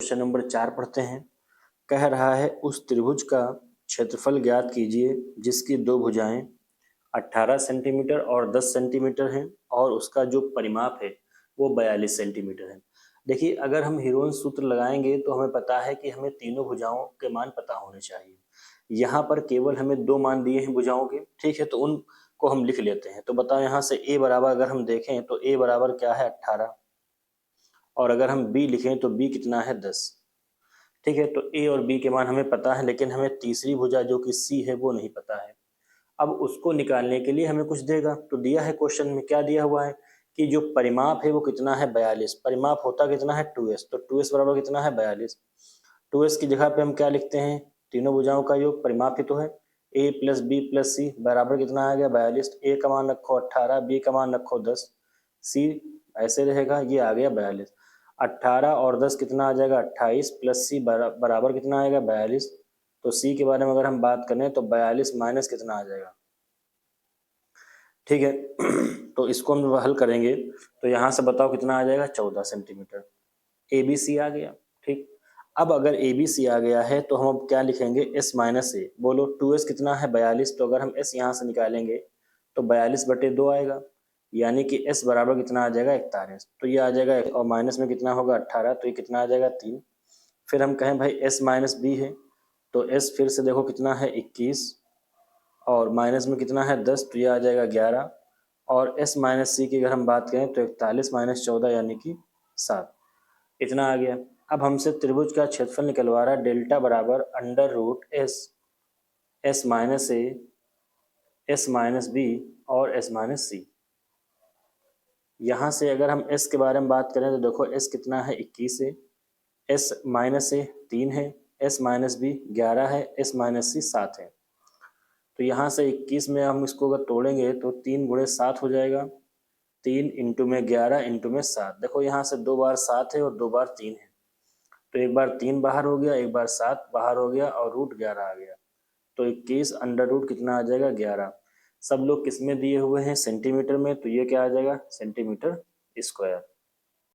Question number 4 पढ़ते हैं। कह रहा है उस त्रिभुज का क्षेत्रफल ज्ञात कीजिए जिसकी दो भुजाएं 18 सेंटीमीटर और 10 सेंटीमीटर हैं और उसका जो परिमाप है वो 42 सेंटीमीटर है। देखिए, अगर हम हीरोइन सूत्र लगाएंगे तो हमें पता है कि हमें तीनों भुजाओं के मान पता होने चाहिए। यहाँ पर केवल हमें दो मान दिए हैं भुजाओं के, ठीक है, तो उनको हम लिख लेते हैं। तो बताओ, यहाँ से a बराबर अगर हम देखें तो a बराबर क्या है 18, और अगर हम b लिखें तो b कितना है 10। ठीक है, तो a और b के मान हमें पता है, लेकिन हमें तीसरी भुजा जो कि c है वो नहीं पता है। अब उसको निकालने के लिए हमें कुछ देगा, तो दिया है क्वेश्चन में, क्या दिया हुआ है कि जो परिमाप है वो कितना है 42। परिमाप होता कितना है 2s, तो 2s बराबर कितना है 42। 2s की जगह पे हम क्या लिखते हैं, तीनों भुजाओं का योग, परिमाप ही तो है। a प्लस बी प्लस सी बराबर कितना आ गया 42। a का मान रखो 18, b का मान रखो 10, c ऐसे रहेगा, ये आ गया 42। 18 और 10 कितना आ जाएगा 28, प्लस सी बराबर कितना आएगा 42। तो सी के बारे में अगर हम बात करें तो 42 माइनस कितना आ जाएगा, ठीक है। तो इसको हम हल करेंगे तो यहाँ से बताओ कितना आ जाएगा 14 सेंटीमीटर। ए बी सी आ गया, ठीक। अब अगर ए बी सी आ गया है तो हम अब क्या लिखेंगे, एस माइनस ए। बोलो 2s कितना है 42, तो अगर हम एस यहाँ से निकालेंगे तो 42/2 आएगा, यानी कि एस बराबर कितना आ जाएगा 41। तो ये आ जाएगा, और माइनस में कितना होगा 18, तो ये कितना आ जाएगा 3। फिर हम कहें भाई एस माइनस बी है, तो एस फिर से देखो कितना है 21, और माइनस में कितना है 10, तो ये आ जाएगा 11। और एस माइनस सी की अगर हम बात करें तो 41 माइनस 14 यानी कि 7, इतना आ गया। अब हमसे त्रिभुज का क्षेत्रफल निकलवा रहा है, डेल्टा बराबर under root S, S minus A, S minus B और एस माइनस सी। यहाँ से अगर हम एस के बारे में बात करें तो देखो एस कितना है 21 है, एस माइनस ए 3 है, एस माइनस बी 11 है, एस माइनस सी 7 है। तो यहाँ से 21 में हम इसको अगर तोड़ेंगे तो 3 गुणे 7 हो जाएगा, 3 इंटू में 11 इंटू में 7। देखो यहाँ से 2 बार 7 है और 2 बार 3 है, तो एक बार 3 बाहर हो गया, एक बार 7 बाहर हो गया और रूट 11 आ गया। तो 21 अंडर रूट कितना आ जाएगा 11। सब लोग किस में दिए हुए हैं, सेंटीमीटर में, तो ये क्या आ जाएगा सेंटीमीटर स्क्वायर।